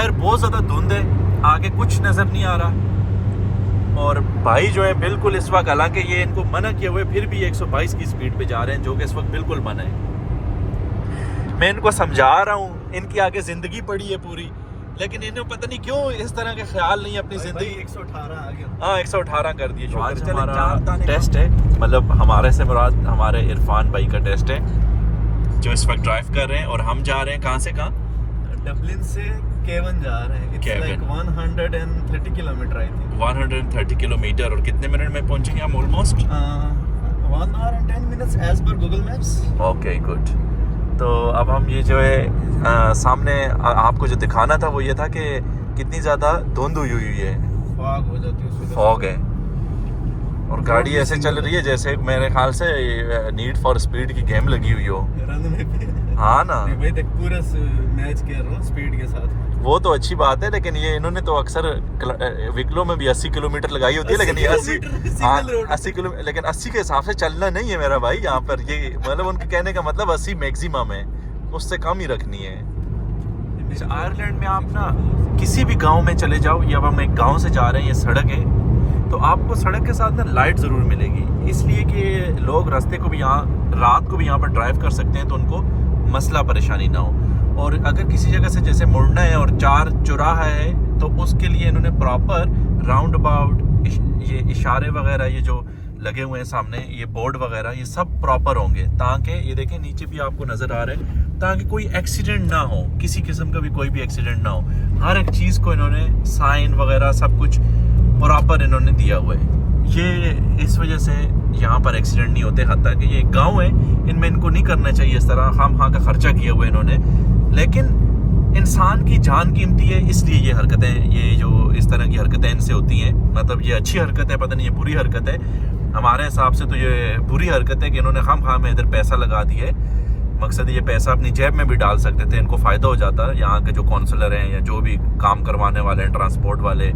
बाहर बहुत ज़्यादा धुंध है, आगे कुछ नज़र नहीं आ रहा। और भाई जो है बिल्कुल इस वक्त, हालांकि ये इनको मना किए हुए, फिर भी 122 की स्पीड पे जा रहे हैं, जो कि इस वक्त बिल्कुल मना है। मैं इनको समझा रहा हूँ, इनकी आगे ज़िंदगी पड़ी है पूरी, लेकिन इन्हें पता नहीं क्यों इस तरह के ख्याल नहीं अपनी ज़िंदगी। 118 आ गया। हाँ 118 कर दिए। तो आज चले हमारा टेस्ट है, मतलब हमारे से मुराद हमारे इरफान भाई का टेस्ट है, जो इस वक्त ड्राइव कर रहे हैं। और हम जा रहे हैं कहाँ से कहाँ? डबलिन से केवन जा रहे हैं। It's like 130 kilometre I think. 130 kilometre. और कितने मिनट में पहुंचेंगे हम almost? 1 hour and 10 minutes as per Google Maps। Okay good. तो अब हम ये जो है सामने आपको जो दिखाना था वो ये था कि कितनी ज़्यादा धुंध हुई है, फॉग हो जाती है उसमें। फॉग है, और गाड़ी ऐसे चल रही है जैसे मेरे ख्याल से नीड फॉर स्पीड की गेम लगी हुई हो। रनवे पे। हाँ ना, भाई देख पूरा मैच कर रहा हूँ स्पीड के साथ। वो तो अच्छी बात है, लेकिन ये इन्होंने तो अक्सर विकलो में भी 80 किलोमीटर लगाई होती है, लेकिन ये 80 किलोमीटर, लेकिन 80 के हिसाब से चलना नहीं है मेरा भाई यहाँ पर। ये मतलब उनके कहने का मतलब 80 मैक्सिमम है, उससे कम ही रखनी है। आयरलैंड में आप ना किसी भी गांव में चले जाओ, या अब हम एक गांव से जा रहे हैं, ये सड़क है, तो आपको सड़क के साथ ना लाइट ज़रूर मिलेगी, इसलिए कि लोग रास्ते को भी यहाँ रात को भी यहाँ पर ड्राइव कर सकते हैं, तो उनको मसला परेशानी ना हो। और अगर किसी जगह से जैसे मुड़ना है और 4 चौराहा है, तो उसके लिए इन्होंने प्रॉपर राउंड अबाउट ये इशारे वगैरह ये जो लगे हुए हैं सामने, ये बोर्ड वगैरह, ये सब प्रॉपर होंगे, ताकि ये देखें नीचे भी आपको नज़र आ रहे हैं, ताकि कोई एक्सीडेंट ना हो, किसी किस्म का भी कोई भी एक्सीडेंट ना हो। हर एक चीज़ को इन्होंने साइन वगैरह सब कुछ प्रॉपर इन्होंने दिया हुआ है। ये इस वजह से यहाँ पर एक्सीडेंट नहीं होते। हत्ता कि ये गांव है, इनमें इनको नहीं करना चाहिए इस तरह, हम हाँ का खर्चा किया हुआ इन्होंने, लेकिन इंसान की जान कीमती है, इसलिए ये हरकतें, ये जो इस तरह की हरकतें इनसे होती हैं। मतलब ये अच्छी हरकत है, पता नहीं ये बुरी हरकत है, हमारे हिसाब से तो ये बुरी हरकत है कि इन्होंने खाम में इधर पैसा लगा दिया है। मकसद ये पैसा अपनी जेब में भी डाल सकते थे, इनको फ़ायदा हो जाता। यहाँ के जो काउंसलर हैं या जो भी काम करवाने वाले हैं, ट्रांसपोर्ट वाले,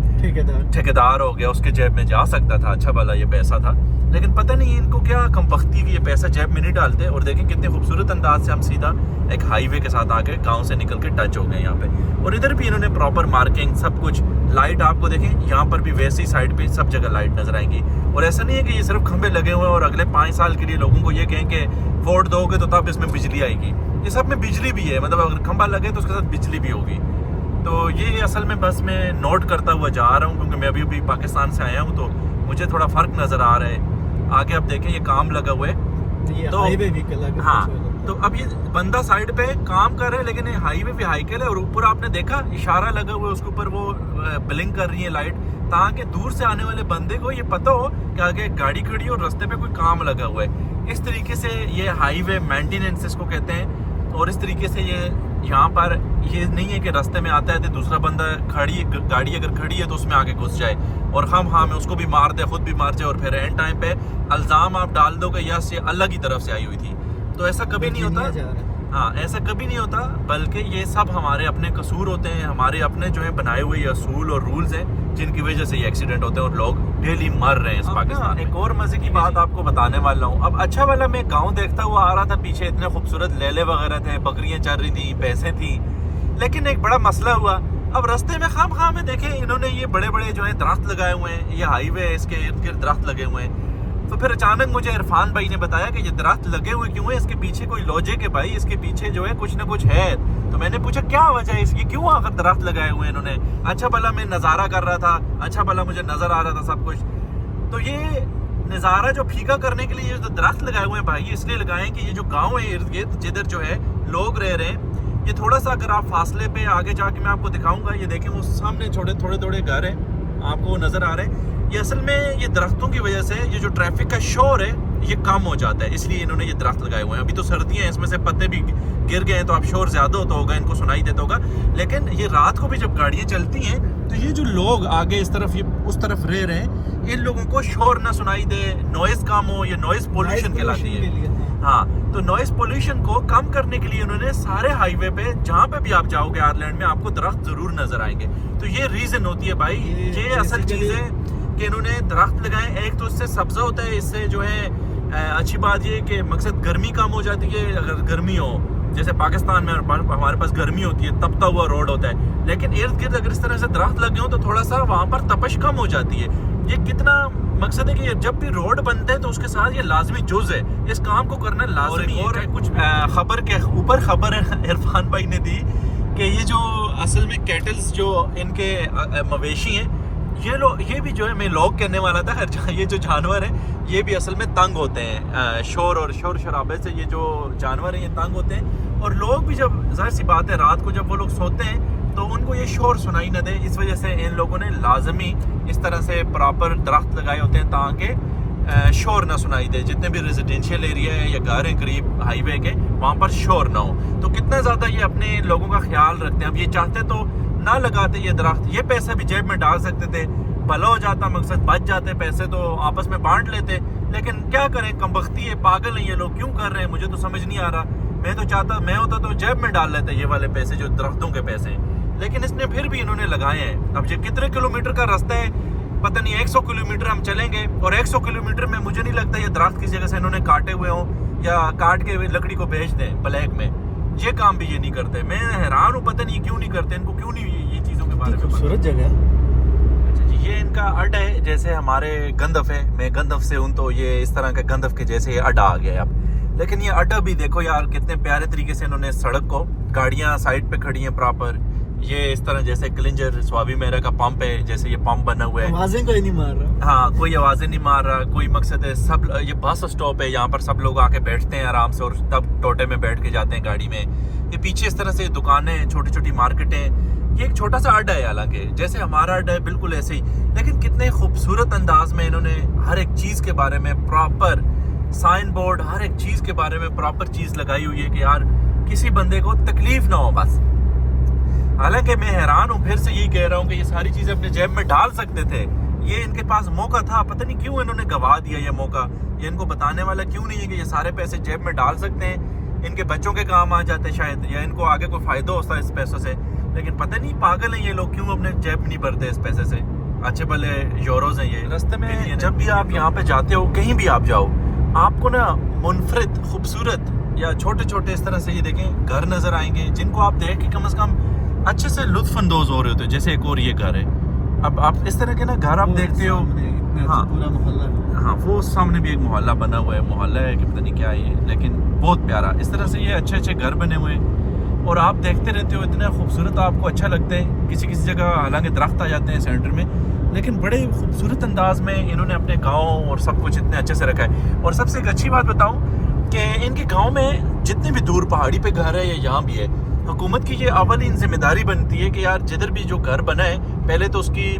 ठेकेदार हो गया, उसके जेब में जा सकता था, अच्छा भला ये पैसा था। लेकिन पता नहीं इनको क्या कमबख्ती की, ये पैसा जेब में नहीं डालते। और देखें कितने खूबसूरत अंदाज से हम सीधा एक हाईवे के साथ आके गांव से निकल के टच हो गए यहाँ पे। और इधर भी इन्होंने प्रॉपर मार्किंग सब कुछ, लाइट आपको देखें यहाँ पर भी वैसी साइड पे सब जगह लाइट नजर आएंगी। और ऐसा नहीं है कि ये सिर्फ खंभे लगे हुए हैं और अगले 5 साल के लिए लोगों को ये कहें कि वोट दोगे तो तब इसमें बिजली आएगी। ये सब में बिजली भी है, मतलब अगर खंभा लगे तो उसके साथ बिजली भी होगी। तो ये असल में बस मैं नोट करता हुआ जा रहा हूँ, क्योंकि मैं अभी पाकिस्तान से आया हूँ, तो मुझे थोड़ा फ़र्क नज़र आ रहा है। आगे आप देखें ये काम लगा हुआ है, तो हाईवे व्हीकल। हाँ, तो अब ये बंदा साइड पे काम कर रहा है, लेकिन हाईवे भी व्हीकल है, और ऊपर आपने देखा इशारा लगा हुआ है, उसके ऊपर वो ब्लिंक कर रही है लाइट, ताकि दूर से आने वाले बंदे को ये पता हो कि आगे गाड़ी खड़ी है और रास्ते पे कोई काम लगा हुआ है। इस तरीके से ये हाईवे मेंटेनेंस इसको कहते हैं। और इस तरीके से ये यहाँ पर ये नहीं है कि रास्ते में आता है तो दूसरा बंदा गाड़ी अगर खड़ी है तो उसमें आके घुस जाए और हम हाँ में उसको भी मार दे, खुद भी मार जाए, और फिर एंड टाइम पे इल्ज़ाम आप डाल दो कि यस ये अल्लाह की तरफ से आई हुई थी। तो ऐसा कभी नहीं होता। हाँ, ऐसा कभी नहीं होता, बल्कि ये सब हमारे अपने कसूर होते हैं, हमारे अपने जो है बनाए हुए असूल और रूल्स हैं, जिनकी वजह से ये एक्सीडेंट होते हैं और लोग डेली मर रहे हैं इस पाकिस्तान में। एक और मजे की बात आपको बताने वाला हूँ। अब अच्छा वाला मैं गांव देखता हुआ आ रहा था, पीछे इतने खूबसूरत लेले वगैरह थे, बकरियां चल रही थी, भैंसें थी, लेकिन एक बड़ा मसला हुआ। अब रास्ते में खाम में देखे इन्होंने ये बड़े बड़े जो है दरख्त लगाए हुए हैं, ये हाईवे है, इसके इर्द गिर्द दरख्त लगे हुए हैं। तो फिर अचानक मुझे इरफान भाई ने बताया कि ये दरख्त लगे हुए क्यों है, इसके पीछे कोई लॉजिक है भाई, इसके पीछे जो है कुछ ना कुछ है। तो मैंने पूछा क्या वजह है इसकी, क्यों आकर दरख्त लगाए हुए हैं इन्होंने। अच्छा भला मैं नज़ारा कर रहा था, अच्छा भला मुझे नज़र आ रहा था सब कुछ। तो ये नज़ारा जो फीका करने के लिए जो दरख्त लगाए हुए हैं भाई, इसलिए लगाए हैं कि ये जो गाँव है इर्द गिर्द जिधर जो है लोग रह रहे हैं, ये थोड़ा सा अगर आप फासले पे आगे जाके मैं आपको दिखाऊंगा, ये देखें वो सामने थोड़े घर हैं, आपको वो नज़र आ रहे हैं। ये असल में ये दरख्तों की वजह से ये जो ट्रैफिक का शोर है ये कम हो जाता है, इसलिए इन्होंने ये दरख्त लगाए हुए हैं। अभी तो सर्दियाँ हैं, इसमें से पत्ते भी गिर गए हैं, तो अब शोर ज़्यादा होता होगा, इनको सुनाई देता होगा। लेकिन ये रात को भी जब गाड़ियाँ चलती हैं तो ये जो लोग आगे इस तरफ ये उस तरफ रह रहे हैं, इन लोगों को शोर ना सुनाई दे, नॉइज़ कम हो, ये नॉइज़ पोल्यूशन कहलाती है। हाँ, तो नॉइज़ पोल्यूशन को कम करने के लिए उन्होंने सारे हाईवे पे जहाँ पे भी आप जाओगे आयरलैंड में, आपको दरख्त जरूर नजर आएंगे। तो ये रीजन होती है भाई, ये असल चीज़ है कि इन्होंने दरख्त लगाए। एक तो इससे सब्जा होता है, इससे जो है अच्छी बात ये कि मकसद गर्मी कम हो जाती है, अगर गर्मी हो जैसे पाकिस्तान में हमारे पास गर्मी होती है, तपता हुआ रोड होता है, लेकिन इर्द गिर्द अगर इस तरह से दरख्त लगे हो तो थोड़ा सा वहाँ पर तपश कम हो जाती है। ये कितना मकसद है कि जब भी रोड बनते हैं तो उसके साथ ये लाजमी जुज है, इस काम को करना लाजमी है। और कुछ खबर के ऊपर खबर इरफान भाई ने दी कि ये जो असल में कैटल्स जो इनके मवेशी हैं, ये भी जो है मैं लोग कहने वाला था, ये जो जानवर हैं ये भी असल में तंग होते हैं शोर और शोर शराबे से। ये जो जानवर हैं ये तंग होते हैं, और लोग भी जब जाहिर सी बात है रात को जब वो लोग सोते हैं तो उनको ये शोर सुनाई न दे, इस वजह से इन लोगों ने लाजमी इस तरह से प्रॉपर दरख्त लगाए होते हैं ताकि शोर ना सुनाई दे। जितने भी रेजिडेंशियल एरिया है या घर हैं करीब हाईवे के, वहाँ पर शोर ना हो। तो कितना ज़्यादा ये अपने लोगों का ख्याल रखते हैं। अब ये चाहते तो ना लगाते ये दरख्त, ये पैसे भी जेब में डाल सकते थे, भला हो जाता, मकसद बच जाते पैसे तो आपस में बांट लेते, लेकिन क्या करें, कमबख्ती है, पागल है ये लोग, क्यों कर रहे हैं मुझे तो समझ नहीं आ रहा। मैं तो चाहता, मैं होता तो जेब में डाल लेते ये वाले पैसे जो दरख्तों के पैसे हैं, लेकिन इसने फिर भी इन्होंने लगाए हैं। अब ये कितने किलोमीटर का रास्ता है पता नहीं, 100 किलोमीटर हम चलेंगे, और 100 किलोमीटर में मुझे नहीं लगता ये दरख्त किसी जगह से इन्होंने काटे हुए हों या काट के लकड़ी को बेच दें ब्लैक में। ये काम भी ये नहीं करते। मैं हैरान हूँ, पता नहीं क्यों नहीं करते, इनको क्यों नहीं ये चीज़ों के बारे में। खूबसूरत जगह। अच्छा जी, ये इनका अड्डा है, जैसे हमारे गंदफ है, मैं गंदफ से हूँ तो ये इस तरह के गंदफ के जैसे ये अड्डा आ गया है अब। लेकिन ये अड्डा भी देखो यार कितने प्यारे तरीके से इन्होंने सड़क को, गाड़ियाँ साइड पे खड़ी हैं प्रॉपर, ये इस तरह जैसे क्लिंजर स्वाबी मेरा का पंप है, जैसे ये पंप बना हुआ है, आवाजें कोई नहीं मार रहा। हाँ, कोई आवाजें नहीं मार रहा, कोई मकसद है। सब ये बस स्टॉप है, यहाँ पर सब लोग आके बैठते हैं आराम से और तब टोटे में बैठ के जाते हैं गाड़ी में। ये पीछे इस तरह से दुकानें, छोटी छोटी मार्केटें, ये एक छोटा सा अड्डा है, हालांकि जैसे हमारा अड्डा है बिल्कुल ऐसे ही, लेकिन कितने खूबसूरत अंदाज में इन्होंने हर एक चीज़ के बारे में प्रॉपर साइन बोर्ड, हर एक चीज़ के बारे में प्रॉपर चीज़ लगाई हुई है कि यार किसी बंदे को तकलीफ ना हो बस। हालांकि मैं हैरान हूँ, फिर से यही कह रहा हूँ कि ये सारी चीज़ें अपने जेब में डाल सकते थे, ये इनके पास मौका था, पता नहीं क्यों इन्होंने गवा दिया ये मौका। ये इनको बताने वाला क्यों नहीं है कि ये सारे पैसे जेब में डाल सकते हैं, इनके बच्चों के काम आ जाते शायद, या इनको आगे कोई फ़ायदा होता है इस पैसों से। लेकिन पता नहीं पागल हैं ये लोग, क्यों अपने जेब नहीं भरते इस पैसे से। अच्छे भले यूरोज़ हैं ये। रास्ते में जब भी आप यहाँ पे जाते हो, कहीं भी आप जाओ, आपको ना मुनफरिद खूबसूरत या छोटे छोटे इस तरह से ये देखें घर नज़र आएंगे, जिनको आप देख के कम से कम अच्छे से लुत्फानंदोज हो रहे होते हैं। जैसे एक और ये घर है, अब आप इस तरह के ना घर आप देखते हो, हाँ पूरा मोहल्ला है। हाँ, वो सामने भी एक मोहल्ला बना हुआ है, मोहल्ला है कि पता नहीं क्या है ये, लेकिन बहुत प्यारा। इस तरह से ये अच्छे अच्छे घर बने हुए हैं और आप देखते रहते हो, इतना खूबसूरत आपको अच्छा लगता है। किसी किसी जगह हालांकि दरख्त आ जाते हैं सेंटर में, लेकिन बड़े खूबसूरत अंदाज में इन्होंने अपने गाँव और सब कुछ इतने अच्छे से रखा है। और सबसे एक अच्छी बात बताऊँ कि इनके गाँव में जितने भी दूर पहाड़ी पे घर है या यहाँ भी है, हुकूमत की ये अवली जिम्मेदारी बनती है कि यार जिधर भी जो घर बना है, पहले तो उसकी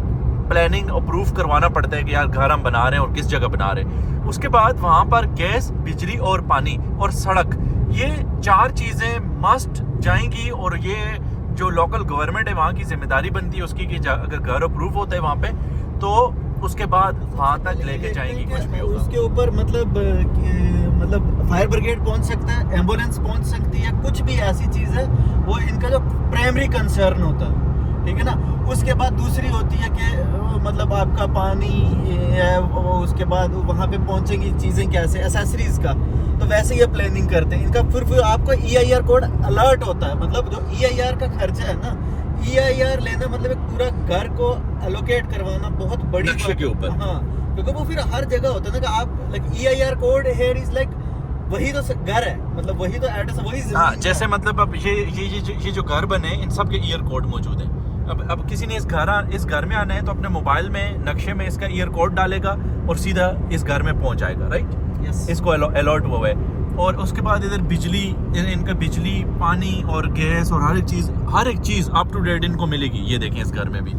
प्लानिंग अप्रूव करवाना पड़ता है कि यार घर हम बना रहे हैं और किस जगह बना रहे हैं। उसके बाद वहाँ पर गैस, बिजली और पानी और सड़क, ये 4 चीज़ें मस्ट जाएंगी। और ये जो लोकल गवर्नमेंट है वहाँ की जिम्मेदारी बनती है उसकी कि अगर घर अप्रूव होता है वहाँ पे तो उसके बाद वहाँ तक लेके जाएंगी कुछ भी होगा। उसके ऊपर मतलब फायर ब्रिगेड पहुंच सकता है, एम्बुलेंस पहुंच सकती है, कुछ भी ऐसी चीज़ है वो इनका जो प्राइमरी कंसर्न होता है, ठीक है ना। उसके बाद दूसरी होती है कि मतलब आपका पानी है, उसके बाद वहाँ पे पहुँचेंगी चीज़ें कैसे, एसेसरीज का, तो वैसे ये प्लानिंग करते हैं इनका। फिर आपको EIR कोड अलर्ट होता है, मतलब जो EIR का खर्चा है ना, EIR लेना मतलब एक पूरा घर को एलोकेट करवाना बहुत बड़ी नक्शे के ऊपर। हाँ, क्योंकि वो फिर हर जगह होता है ना कि आप like EIR code here is like वही तो घर है, मतलब वही तो एड्रेस, वही हाँ, जैसे मतलब अब ये जो घर बने इन सब के ईयर कोड मौजूद है। अब किसी ने इस घर में आना है तो अपने मोबाइल में नक्शे में इसका ईयर कोड डालेगा और सीधा इस घर में पहुंच जाएगा, राइट। Yes. इसको अलर्ट हुआ है। और उसके बाद इधर बिजली, इनका बिजली, पानी और गैस और हर एक चीज़ अप टू डेट इनको मिलेगी। ये देखें इस घर में भी,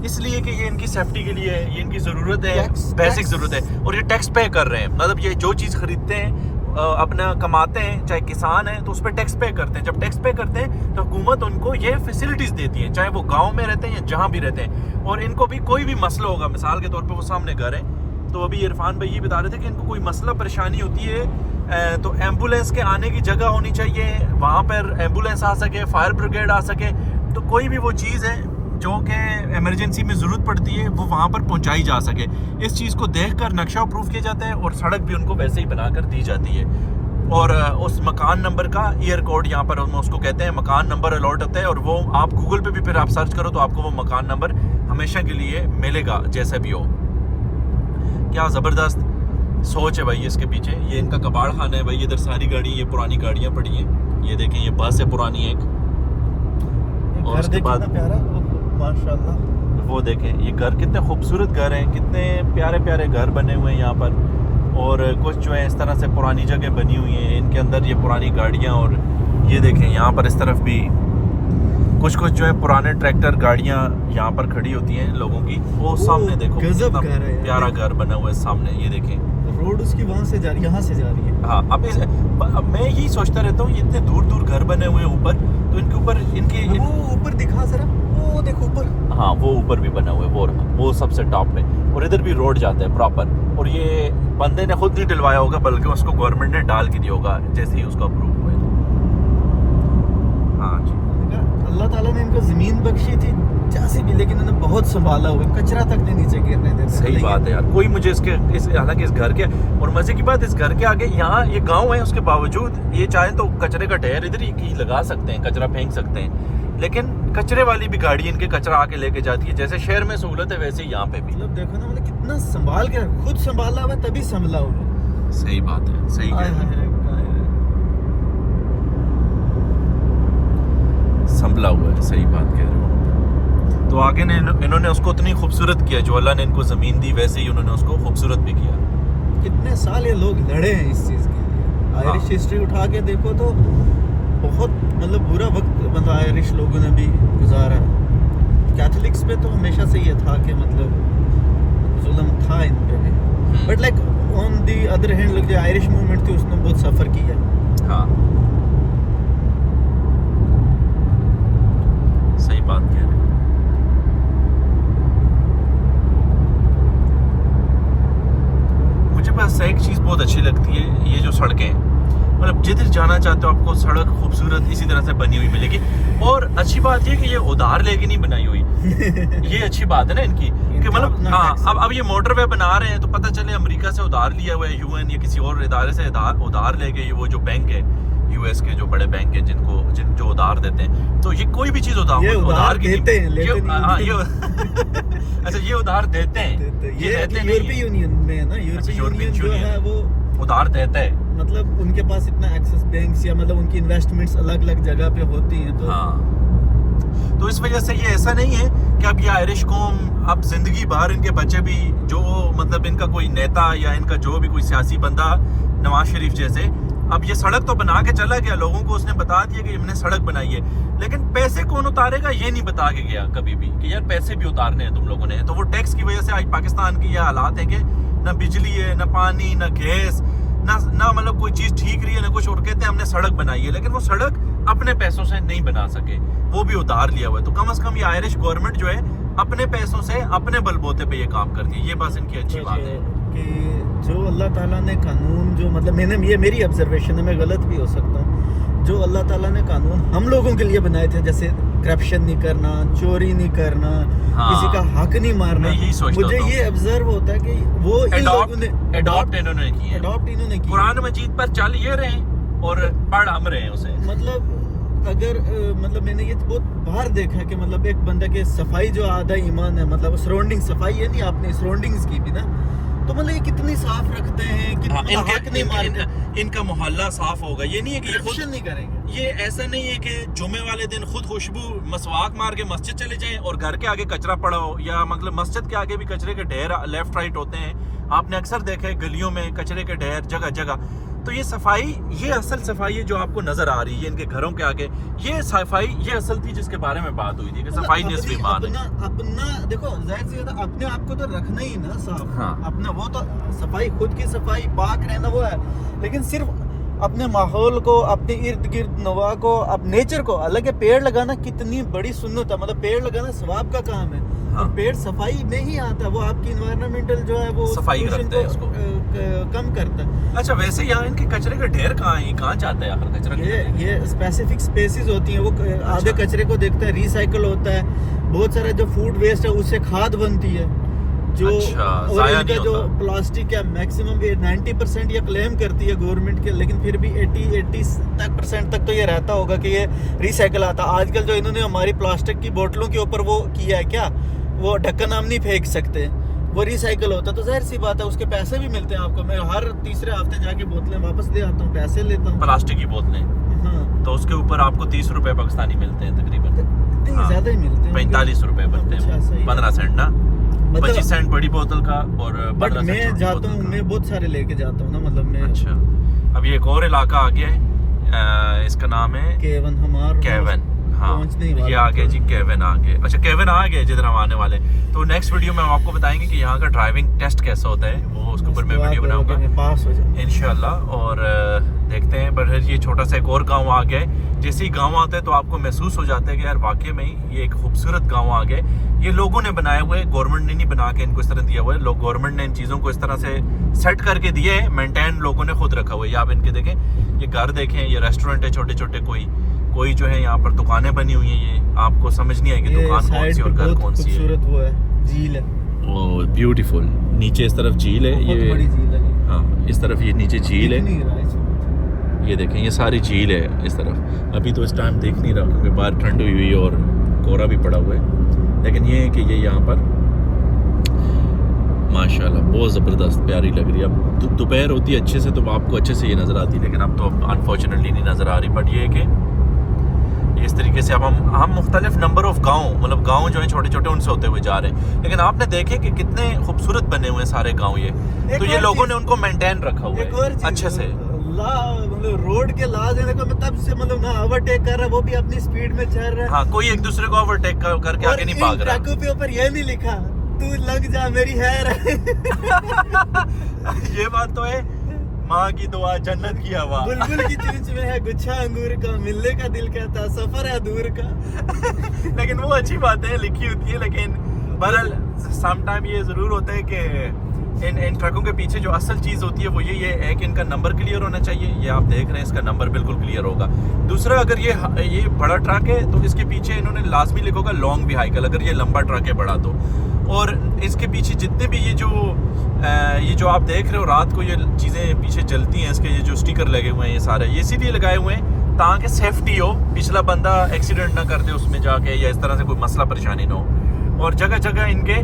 इसलिए कि ये इनकी सेफ्टी के लिए है, ये इनकी ज़रूरत है, बेसिक ज़रूरत है। और ये टैक्स पे कर रहे हैं, मतलब ये जो चीज़ खरीदते हैं अपना कमाते हैं, चाहे किसान है तो उस पर टैक्स पे करते हैं। जब टैक्स पे करते हैं तो हुकूमत उनको ये फैसिलिटीज़ देती है, चाहे वो गांव में रहते हैं या जहां भी रहते हैं। और इनको भी कोई भी मसला होगा, मिसाल के तौर पे वो सामने घर है, तो अभी इरफान भाई ये बता रहे थे कि इनको कोई मसला परेशानी होती है तो एम्बुलेंस के आने की जगह होनी चाहिए, वहाँ पर एम्बुलेंस आ सके, फायर ब्रिगेड आ सके, तो कोई भी वो चीज़ है जो कि इमरजेंसी में ज़रूरत पड़ती है वो वहाँ पर पहुँचाई जा सके। इस चीज़ को देखकर नक्शा अप्रूव किया जाता है और सड़क भी उनको वैसे ही बनाकर दी जाती है। और उस मकान नंबर का ईयर कोड यहाँ पर हम उसको कहते हैं, मकान नंबर अलॉट होता है, और वो आप गूगल पे भी फिर आप सर्च करो तो आपको वो मकान नंबर हमेशा के लिए मिलेगा जैसे भी हो। क्या ज़बरदस्त सोच है भाई इसके पीछे। ये इनका कबाड़ खाना है भाई, इधर सारी गाड़ी, ये पुरानी गाड़ियाँ पड़ी हैं, ये देखें, ये बस है पुरानी एक, और उसके बाद प्यारा माशाल्लाह, वो देखें ये घर, कितने खूबसूरत घर हैं, कितने प्यारे प्यारे घर बने हुए हैं यहाँ पर। और कुछ जो है इस तरह से पुरानी जगह बनी हुई हैं, इनके अंदर ये पुरानी गाड़ियाँ, और ये देखें यहाँ पर इस तरफ भी कुछ जो है पुराने ट्रैक्टर गाड़ियाँ यहाँ पर खड़ी होती हैं लोगों की। वो सामने देखो गजब घर है, प्यारा घर बना हुआ है सामने, ये देखें रोड उसकी वहाँ से जा रही है, यहाँ से जा रही है। हाँ, अब मैं यही सोचता रहता हूँ, ये इतने दूर दूर घर बने हुए हैं ऊपर, तो इनके ऊपर वो ऊपर दिखा जरा, वो देखो ऊपर, हाँ वो ऊपर भी बना हुआ है, वो सबसे टॉप पे, और इधर भी रोड जाता है प्रॉपर। और ये बंदे ने खुद नहीं डलवाया होगा, बल्कि उसको गवर्नमेंट ने डाल के दिया होगा जैसे ही उसका अप्रूव हुआ। हाँ जी, अल्लाह ताला ने इनको जमीन बख्शी थी जैसे भी, लेकिन इन्होंने बहुत संभाला हुआ, कचरा तक नहीं नीचे गिरने देते। सही बात है यार। कोई मुझे हालांकि इस घर के, और मजे की बात, इस घर के आगे यहाँ ये गांव है, उसके बावजूद ये चाहें तो कचरे का ढेर इधर ही लगा सकते हैं, कचरा फेंक सकते हैं, लेकिन कचरे वाली भी गाड़ी इनके कचरा आके लेके जाती है। जैसे शहर में सहूलत है वैसे यहाँ पे भी। मतलब देखो ना, मतलब कितना संभाल के, खुद संभाला हुआ तभी संभला हुआ। सही बात है, सही संभला हुआ है, सही बात कह रहे हो। तो आगे ने इन्होंने उसको उतनी खूबसूरत किया, जो अल्लाह ने इनको जमीन दी वैसे ही उन्होंने उसको खूबसूरत भी किया। कितने साल ये लोग लड़े हैं इस चीज के लिए। आयरिश हिस्ट्री उठा के देखो तो बहुत मतलब बुरा वक्त मतलब आयरिश लोगों ने भी गुजारा है। कैथोलिक्स पे तो हमेशा से ये था कि मतलब जुल्म था इन पे भी, but like on the other hand लोग जो आयरिश मूवमेंट थी उसने बहुत सफर किया। हाँ, सही बात कह रहे हैं। मुझे बस एक चीज़ बहुत अच्छी लगती है, ये जो सड़कें, मतलब जिधर जाना चाहते हो आपको सड़क खूबसूरत इसी तरह से बनी हुई मिलेगी। और अच्छी बात ये कि ये उधार लेके नहीं बनाई हुई ये अच्छी बात है ना इनकी, कि मतलब हाँ, अब ये मोटरवे बना रहे हैं तो पता चले अमेरिका से उधार लिया हुआ है, यूएन या किसी और इदारे से उधार ले गए। वो जो बैंक है यूएस के, जो बड़े बैंक है जो उधार देते हैं, तो ये कोई भी चीज उधार की देते हैं, अच्छा ये उधार देते हैं, ये देते नहीं। यूरोपीय यूनियन में ना, यूरोपीय यूनियन जो है वो उधार देता है, मतलब उनके पास इतना एक्सेस बैंक्स या मतलब उनकी इन्वेस्टमेंट्स अलग अलग जगह पे होती हैं, तो हाँ, तो इस वजह से ये ऐसा नहीं है कि अब ये आयरिश कौम, अब जिंदगी भर इनके बच्चे भी, जो मतलब इनका कोई नेता या इनका जो भी कोई सियासी बंदा, नवाज शरीफ जैसे, अब ये सड़क तो बना के चला गया, लोगों को उसने बता दिया कि हमने सड़क बनाई है, लेकिन पैसे कौन उतारेगा ये नहीं बता के गया कभी भी कि यार पैसे भी उतारने हैं तुम लोगों ने। तो वो टैक्स की वजह से आज पाकिस्तान की ये हालात है कि ना बिजली है, ना पानी, ना गैस, ना मतलब कोई चीज ठीक रही है, ना कुछ। और कहते हैं हमने सड़क बनाई है, लेकिन वो सड़क अपने पैसों से नहीं बना सके, वो भी उधार लिया हुआ है। तो कम से कम ये आयरिश गवर्नमेंट जो है अपने पैसों से, अपने बलबूते पे ये काम करती है। ये बस इनकी अच्छी बात है कि जो अल्लाह ताला ने कानून, जो मतलब ये मेरी ऑब्जर्वेशन है, मैं गलत भी हो सकता हूँ, जो अल्लाह ताला ने कानून हम लोगों के लिए बनाए थे, जैसे करप्शन नहीं करना, चोरी नहीं करना, हाँ, किसी का हक नहीं मारना, मुझे ये ऑब्जर्व होता है कि वो अडॉप्ट इन्होंने की, कुरान मजीद पर चल ये रहे और पढ़ हम रहे हैं उसे। मतलब अगर मतलब मैंने ये बहुत बाहर देखा है कि मतलब एक बंदा के सफाई जो आधा ईमान है, मतलब सराउंडिंग सफाई है नहीं, आपने सराउंडिंग्स की भी ना, तो मतलब ये कितनी साफ रखते हैं, इनका मोहल्ला साफ होगा। ये नहीं है कि ये खुद नहीं करेंगे, ये ऐसा नहीं है कि जुमे वाले दिन खुद खुशबू मसवाक मार के मस्जिद चले जाएं और घर के आगे कचरा पड़ा हो, या मतलब मस्जिद के आगे भी कचरे के ढेर लेफ्ट राइट होते हैं। आपने अक्सर देखा है गलियों में कचरे के ढेर जगह जगह। तो ये सफाई, ये असल सफाई है जो आपको नजर आ रही है इनके घरों के आगे, ये सफाई ये असल थी जिसके बारे में बात हुई थी कि सफाई निस्फ़ ईमान है। अपना देखो, जाहिर सी बात है, अपने आप को तो रखना ही ना साफ। हाँ, अपना वो तो सफाई, खुद की सफाई, पाक रहना वो है, लेकिन सिर्फ अपने माहौल को, अपने इर्द गिर्द नवा को, अब नेचर को अलग है। पेड़ लगाना कितनी बड़ी सुन्नत है, मतलब पेड़ लगाना सवाब का काम है। हाँ, पेड़ सफाई में ही आता है, वो आपकी इन्वायरमेंटल जो है वो सफाई करता है, उसको कम करता है। अच्छा, वैसे यहाँ इनके कचरे का ढेर कहाँ जाता है आखिर कचरा? ये स्पेसिफिक स्पेसेस होती हैं, वो आधे कचरे को देखते हैं, रिसाइकल होता है, बहुत सारा जो फूड वेस्ट है उससे खाद बनती है, जो अच्छा, और ज़ाया इनका नहीं जो होता। प्लास्टिक है मैक्सिमम 90% ये क्लेम करती है गवर्नमेंट के, लेकिन फिर भी 80% तक तो ये रहता होगा कि ये रिसाइकल आता। आजकल जो इन्होंने हमारी प्लास्टिक की बोतलों के ऊपर वो किया है क्या, वो ढक्कन हम नहीं फेंक सकते, वो रिसाइकल होता, तो जाहिर सी बात है उसके पैसे भी मिलते हैं आपको। मैं हर तीसरे हफ्ते जाके बोतलें वापस दे आता हूँ, पैसे लेता हूँ। प्लास्टिक की बोतलें, हाँ, तो उसके ऊपर आपको 30 रुपए पाकिस्तानी मिलते हैं तकरीबन। नहीं हाँ, ज्यादा ही मिलते हैं, 45 रुपए बनते कुछ ऐसा ही हैं, है। 15 सेंट ना, मतलब 25 सेंट बड़ी बोतल का और बट 15 सेंट मैं छोटी जाता बोतल हूँ, का। मैं बहुत सारे लेके जाता हूँ ना, मतलब मैं अच्छा, अब ये एक और इलाका आ गया है, इसका नाम है केवन, हमार केवन। हाँ, पहुंचने ही ये वाला आ गया था। जी, केवन आ गए। अच्छा, केवन आ गए जिधर हम आने वाले। तो नेक्स्ट वीडियो में हम आपको बताएंगे कि यहाँ का ड्राइविंग टेस्ट कैसा होता है, वो उसके ऊपर मैं वीडियो बनाऊंगा पास हो जाए इंशाल्लाह। और देखते हैं। बट ये छोटा सा एक और गांव आ गया है। जैसे ही गांव आता है तो आपको महसूस हो जाता है कि यार वाकई में ही ये एक खूबसूरत गांव आ गया है। ये लोगों ने बनाए हुए हैं, गवर्नमेंट ने नहीं बना के इनको इस तरह दिया हुआ है। लोग, गवर्नमेंट ने इन चीज़ों को इस तरह से सेट करके दिए हैं, मेंटेन लोगों ने खुद रखा हुआ है। ये आप इनके देखें, ये घर देखें, ये रेस्टोरेंट है छोटे छोटे, कोई जो है यहाँ पर दुकानें बनी हुई हैं। ये आपको समझ नहीं आएगी दुकान कौन सी और घर कौन सी है। खूबसूरत वो है, झील है, वो ब्यूटीफुल। नीचे इस तरफ झील है, बहुत ये बड़ी झील है। हाँ, इस तरफ ये नीचे झील है। दिख नहीं रहा है इसमें। ये देखें, ये सारी झील है इस तरफ। अभी तो इस टाइम देख नहीं रहा क्योंकि बाहर ठंड हुई हुई है और कोहरा भी पड़ा हुआ है, लेकिन ये है कि ये यहाँ पर माशाल्लाह बहुत ज़बरदस्त प्यारी लग रही है। अब दोपहर होती है अच्छे से तो आपको अच्छे से ये नज़र आती है, लेकिन अब तो अनफॉर्चुनेटली नहीं नज़र आ रही। बट ये है कि इस तरीके से अब हम मुख्तलिफ नंबर ऑफ गाँव, मतलब गाँव जो है छोटे छोटे, उनसे होते हुए जा रहे हैं। लेकिन आपने देखे कि कितने खूबसूरत बने हुए हैं सारे गाँव ये, तो ये लोगों ने उनको मेंटेन रखा हुआ है अच्छे से। मतलब रोड के ला देने का मतलब से, मतलब ना ओवरटेक कर रहा है, वो भी अपनी स्पीड में चल रहा है। हाँ, कोई एक दूसरे को ओवरटेक करके आगे नहीं भाग रहा। ट्रकों पे ऊपर ये नहीं लिखा तू लग जा मेरी हैर ये बात तो है, माँ की दुआ जन्नत की हवा। बुलबुल की चीज में है गुच्छा अंगूर का, मिलने का दिल कहता सफर है दूर का। लेकिन वो अच्छी बात है, लिखी होती है। लेकिन बहरहाल सम टाइम ये जरूर होता है कि इन ट्रकों के पीछे जो असल चीज़ होती है वो ये है कि इनका नंबर क्लियर होना चाहिए। ये आप देख रहे हैं, इसका नंबर बिल्कुल क्लियर होगा। दूसरा, अगर ये बड़ा ट्रक है तो इसके पीछे इन्होंने लाजमी लिखा होगा लॉन्ग व्हीकल, अगर ये लंबा ट्रक है बड़ा तो। और इसके पीछे जितने भी ये जो आप देख रहे हो रात को ये चीज़ें पीछे चलती हैं, इसके ये जो स्टिकर लगे हुए हैं ये सारे, ये इसीलिए लगाए हुए हैं ताकि सेफ्टी हो, पिछला बंदा एक्सीडेंट ना कर दे उसमें जाके, या इस तरह से कोई मसला परेशानी ना हो। और जगह जगह इनके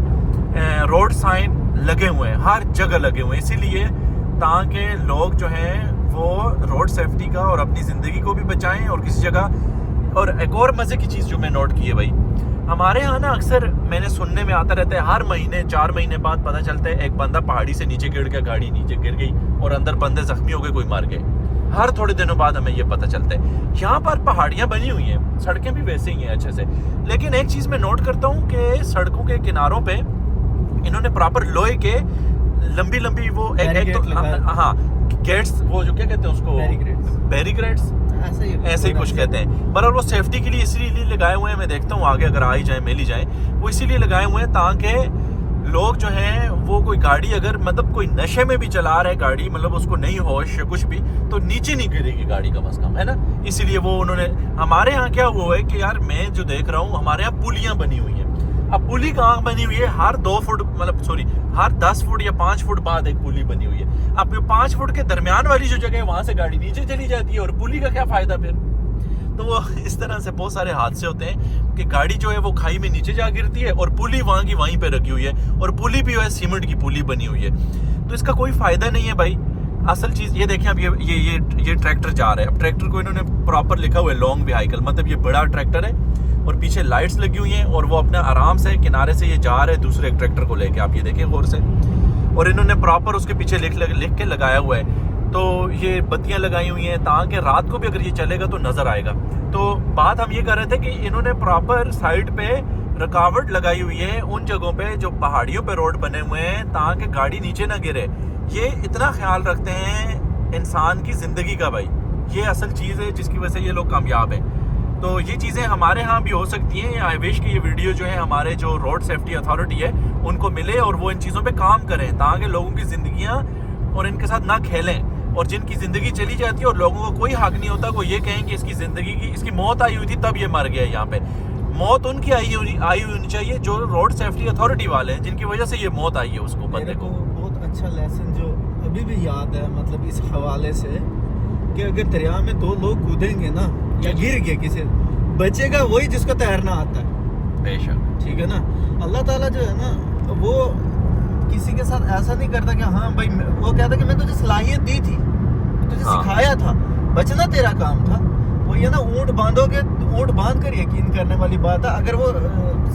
रोड साइन लगे हुए हैं, हर जगह लगे हुए हैं, इसीलिए ताकि लोग जो हैं वो रोड सेफ्टी का और अपनी ज़िंदगी को भी बचाएं। और किसी जगह, और एक और मज़े की चीज़ जो मैं नोट की है भाई, हमारे यहाँ ना अक्सर मैंने सुनने में आता रहता है, हर महीने 4 महीने बाद पता चलता है एक बंदा पहाड़ी से नीचे गिर गया, गाड़ी नीचे गिर गई और अंदर बंदे जख्मी हो गए, कोई मार गए। हर थोड़े दिनों बाद हमें ये पता चलता है। यहाँ पर पहाड़ियाँ बनी हुई हैं, सड़कें भी वैसे ही हैं अच्छे से, लेकिन एक चीज़ मैं नोट करता हूँ कि सड़कों के किनारों पे इन्होंने प्रॉपर लोहे के लंबी लंबी वो एक तो हाँ गेट्स, वो जो क्या कहते हैं उसको, बैरिकेड्स, ऐसे ही कुछ कहते हैं, पर वो सेफ्टी के लिए इसीलिए लगाए हुए हैं। मैं देखता हूँ आगे अगर आ ही जाए, मिल ही जाए, वो इसीलिए लगाए हुए हैं ताकि लोग जो हैं वो कोई गाड़ी अगर मतलब कोई नशे में भी चला रहा है गाड़ी, मतलब उसको नहीं होश या कुछ भी, तो नीचे नहीं गिरेगी गाड़ी कम से कम, है ना। इसीलिए वो उन्होंने, हमारे यहाँ क्या हुआ है कि यार मैं जो देख रहा हूँ हमारे यहाँ पुलियाँ बनी हुई हैं। अब पुली कहाँ बनी हुई है, हर 2 फुट मतलब सॉरी हर 10 फुट या 5 फुट बाद एक पुली बनी हुई है। अब 5 फुट के दरमियान वाली जो जगह है वहां से गाड़ी नीचे चली जाती है और पुली का क्या फायदा फिर। तो वो इस तरह से बहुत सारे हादसे होते हैं कि गाड़ी जो है वो खाई में नीचे जा गिरती है और पुली वहां की वहीं पे रखी हुई है, और पुली भी जो है सीमेंट की पुली बनी हुई है, तो इसका कोई फायदा नहीं है भाई। असल चीज ये देखें, अब ये ट्रैक्टर जा रहा है। अब ट्रैक्टर को इन्होंने प्रॉपर लिखा हुआ है लॉन्ग व्हीकल, मतलब ये बड़ा ट्रैक्टर है और पीछे लाइट्स लगी हुई हैं और वो अपना आराम से किनारे से ये जा रहे हैं दूसरे ट्रैक्टर को लेके, आप ये देखें गौर से। और इन्होंने प्रॉपर उसके पीछे लिख के लगाया हुआ है, तो ये बत्तियां लगाई हुई हैं ताकि रात को भी अगर ये चलेगा तो नजर आएगा। तो बात हम ये कर रहे थे कि इन्होंने प्रॉपर साइड पे रुकावट लगाई हुई है उन जगहों पे जो पहाड़ियों पे रोड बने हुए हैं ताकि गाड़ी नीचे ना गिरे। ये इतना ख्याल रखते हैं इंसान की जिंदगी का भाई, ये असल चीज़ है जिसकी वजह से ये लोग कामयाब हैं। तो ये चीज़ें हमारे यहाँ भी हो सकती हैं। आई विश कि ये वीडियो जो है हमारे जो रोड सेफ्टी अथॉरिटी है उनको मिले और वो इन चीज़ों पे काम करें ताकि लोगों की ज़िंदगियाँ और इनके साथ ना खेलें। और जिनकी ज़िंदगी चली जाती है और लोगों को कोई हक नहीं होता, वो ये कहें कि इसकी ज़िंदगी की, इसकी मौत आई हुई थी तब ये मर गया। यहाँ पे मौत उनकी आई होनी चाहिए जो रोड सेफ्टी अथॉरिटी वाले हैं, जिनकी वजह से ये मौत आई है उसको, बंदे मेरे को। को बहुत अच्छा लेसन जो अभी भी याद है, मतलब इस हवाले से कि अगर दरिया में 2 लोग कूदेंगे ना या गिर गए किसी, बचेगा वही जिसको तैरना आता है। बेशक, ठीक है ना। अल्लाह ताला जो है ना वो किसी के साथ ऐसा नहीं करता कि हाँ भाई, वो कहता कि मैं तुझे सलाहियत दी थी, तुझे हाँ। सिखाया था, बचना तेरा काम था। वो ये ना ऊँट बांधोगे, ऊँट बांध कर यकीन करने वाली बात है। अगर वो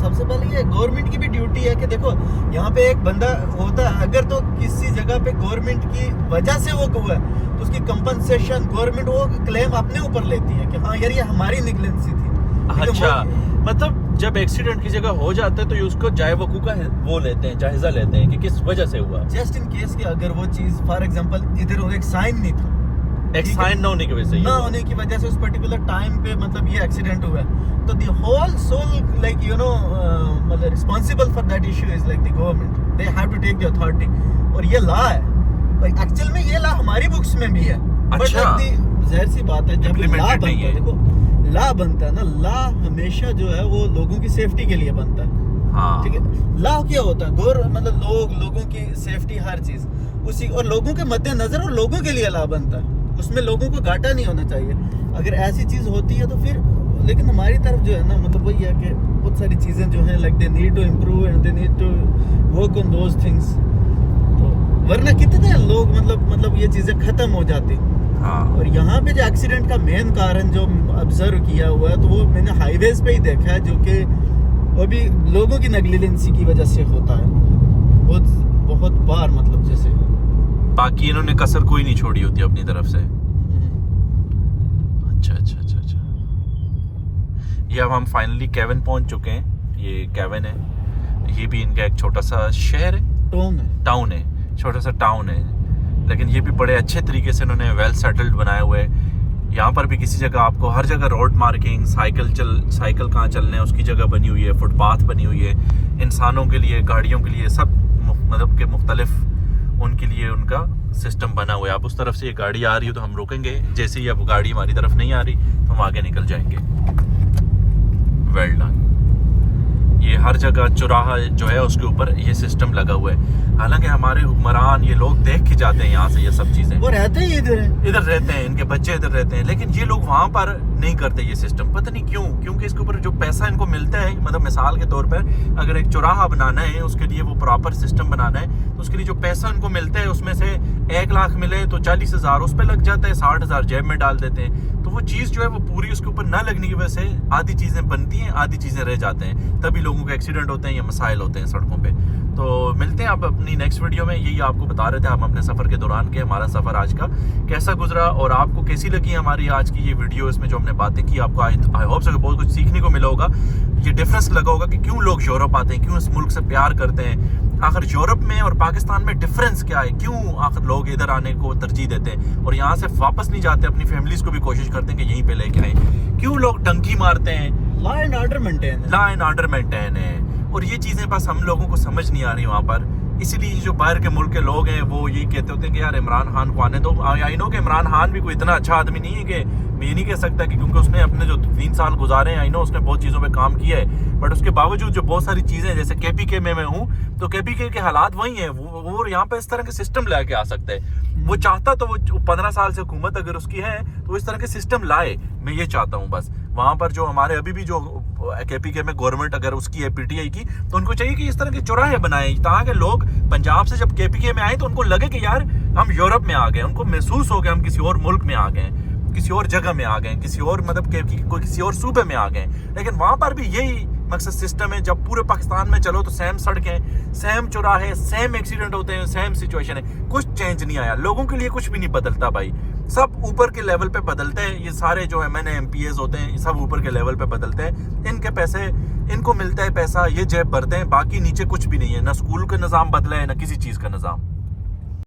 सबसे पहले ये गवर्नमेंट की भी ड्यूटी है कि देखो यहाँ पे एक बंदा होता है, अगर तो किसी जगह पे गवर्नमेंट की वजह से वो हुआ है तो उसकी कंपनसेशन गवर्नमेंट वो क्लेम अपने ऊपर लेती है कि हाँ यार ये हमारी निगलेंसी थी। अच्छा, मतलब जब एक्सीडेंट की जगह हो जाता है तो उसको जाए वकू का वो लेते हैं, जायजा लेते हैं कि किस वजह से हुआ। जस्ट इन केस कि अगर वो चीज फॉर एग्जांपल इधर एक साइन नहीं था, एक साइन ना होने की वजह से ना होने की वजह से उस पर्टिकुलर टाइम पे मतलब ये एक्सीडेंट हुआ है, तो the whole sole like you know मतलब responsible for that issue is like the government, they have to take the authority. और ये लॉ है भाई, एक्चुअल में ये लॉ हमारी बुक्स में भी है। अच्छा, जाहिर सी बात है जब लॉ बनता है, देखो लॉ बनता है ना, लॉ हमेशा जो है वो लोगों की सेफ्टी के लिए बनता है। हाँ, ठीक है। लॉ क्या होता है? मतलब लोगों की सेफ्टी, हर चीज उसी और लोगों के मद्देनजर और लोगों के लिए लॉ बनता है, उसमें लोगों को घाटा नहीं होना चाहिए। अगर ऐसी चीज होती है तो फिर, लेकिन हमारी तरफ जो है ना मतलब वही है कि बहुत सारी चीजें जो है like they need to improve and they need to work on those things. तो वरना कितने लोग मतलब ये चीजें खत्म हो जाती। हाँ। और यहाँ पे जो एक्सीडेंट का मेन कारण जो ऑब्जर्व किया हुआ है तो वो मैंने हाईवेज पे ही देखा है, जो कि वो भी लोगों की नेग्लिजेंसी की वजह से होता है बहुत बार, मतलब जैसे बाकी इन्होंने कसर कोई नहीं छोड़ी होती अपनी तरफ से। अच्छा, ये अब हम फाइनली केवन पहुंच चुके हैं। ये केवन है, ये भी इनका एक छोटा सा शहर है, टाउन है, छोटा सा टाउन है, लेकिन ये भी बड़े अच्छे तरीके से इन्होंने वेल सेटल्ड बनाए हुए है। यहाँ पर भी किसी जगह आपको हर जगह रोड मार्किंग, साइकिल कहाँ चलने हैं उसकी जगह बनी हुई है, फुटपाथ बनी हुई है, इंसानों के लिए, गाड़ियों के लिए, सब मतलब के मुख्तलिफ उनके लिए उनका सिस्टम बना हुआ है। अब उस तरफ से ये गाड़ी आ रही है तो हम रुकेंगे, जैसे ही अब गाड़ी हमारी तरफ नहीं आ रही तो हम आगे निकल जाएंगे। Well done. ये हर जगह चौराहा जो है उसके ऊपर ये सिस्टम लगा हुआ है। हालांकि हमारे हुक्मरान ये लोग देख के जाते हैं यहाँ से ये सब चीजें, वो रहते ही इधर रहते हैं, इनके बच्चे इधर रहते हैं, लेकिन ये लोग वहां पर नहीं करते ये सिस्टम। पता नहीं क्यों, क्योंकि इसके ऊपर जो पैसा इनको मिलता है, मतलब मिसाल के तौर पर अगर एक चौराहा बनाना है उसके लिए वो प्रॉपर सिस्टम बनाना है तो उसके लिए जो पैसा इनको मिलता है उसमें से 1 लाख मिले तो 40,000 उस पर लग जाता है, 60,000 जेब में डाल देते हैं। तो वो चीज़ जो है वो पूरी उसके ऊपर ना लगने की वजह से आधी चीज़ें बनती हैं, आधी चीज़ें रह जाते हैं, तभी लोगों के एक्सीडेंट होते हैं या मसाइल होते हैं सड़कों पे। तो मिलते हैं आप अपनी नेक्स्ट वीडियो में। यही आपको बता रहे थे हम अपने सफ़र के दौरान के हमारा सफ़र आज का कैसा गुजरा और आपको कैसी लगी हमारी आज की ये वीडियो। इसमें जो हमने बातें की आपको आई होप सो बहुत कुछ सीखने को मिला होगा, ये डिफरेंस लगा होगा कि क्यों लोग यूरोप आते हैं, क्यों इस मुल्क से प्यार करते हैं, आखिर यूरोप में और पाकिस्तान में डिफरेंस क्या है, क्यों आखिर लोग इधर आने को तरजीह देते हैं और यहाँ से वापस नहीं जाते, अपनी फैमिलीज को भी कोशिश करते हैं कि यहीं पे लेके आए, क्यों लोग टंकी मारते हैं। लॉ एंड ऑर्डर मेंटेन है और ये चीज़ें बस हम लोगों को समझ नहीं आ रही वहाँ पर। इसीलिए जो बाहर के मुल्क के लोग हैं वो यही कहते होते हैं कि यार इमरान खान को आने दो। आई नो कि इमरान खान भी कोई इतना अच्छा आदमी नहीं है कि मैं ये नहीं कह सकता कि क्योंकि उसने अपने जो 3 साल गुजारे हैं, आई नो उसने बहुत चीज़ों पे काम किया है, बट उसके बावजूद जो बहुत सारी चीज़ें जैसे KPK में मैं हूँ तो KPK के हालात वही हैं, वो यहाँ पे इस तरह के सिस्टम ला के आ सकते हैं। वो चाहता तो वो 15 साल से हुकूमत अगर उसकी है तो इस तरह के सिस्टम लाए, मैं ये चाहता हूँ बस। वहाँ पर जो हमारे अभी भी जो KPK में गवर्नमेंट अगर उसकी है PTI की, तो उनको चाहिए कि इस तरह के चौराहे बनाए ताकि लोग पंजाब से जब KPK में आए तो उनको लगे कि यार हम यूरोप में आ गए, उनको महसूस हो गया हम किसी और मुल्क में आ गए, किसी और जगह में आ गए, किसी और मतलब कोई किसी और सूबे में आ गए। लेकिन वहाँ पर भी यही मकसद सिस्टम है। जब पूरे पाकिस्तान में चलो तो सेम सड़कें, सेम चौराहे, सेम एक्सीडेंट होते हैं, सेम सिचुएशन है, कुछ चेंज नहीं आया, लोगों के लिए कुछ भी नहीं बदलता भाई, सब ऊपर के लेवल पे बदलते हैं। ये सारे जो MNA MPs होते हैं सब ऊपर के लेवल पे बदलते हैं, इनके पैसे इनको मिलता है पैसा, ये जेब भरते हैं, बाकी नीचे कुछ भी नहीं है, ना स्कूल का निज़ाम बदला है ना किसी चीज़ का निज़ाम।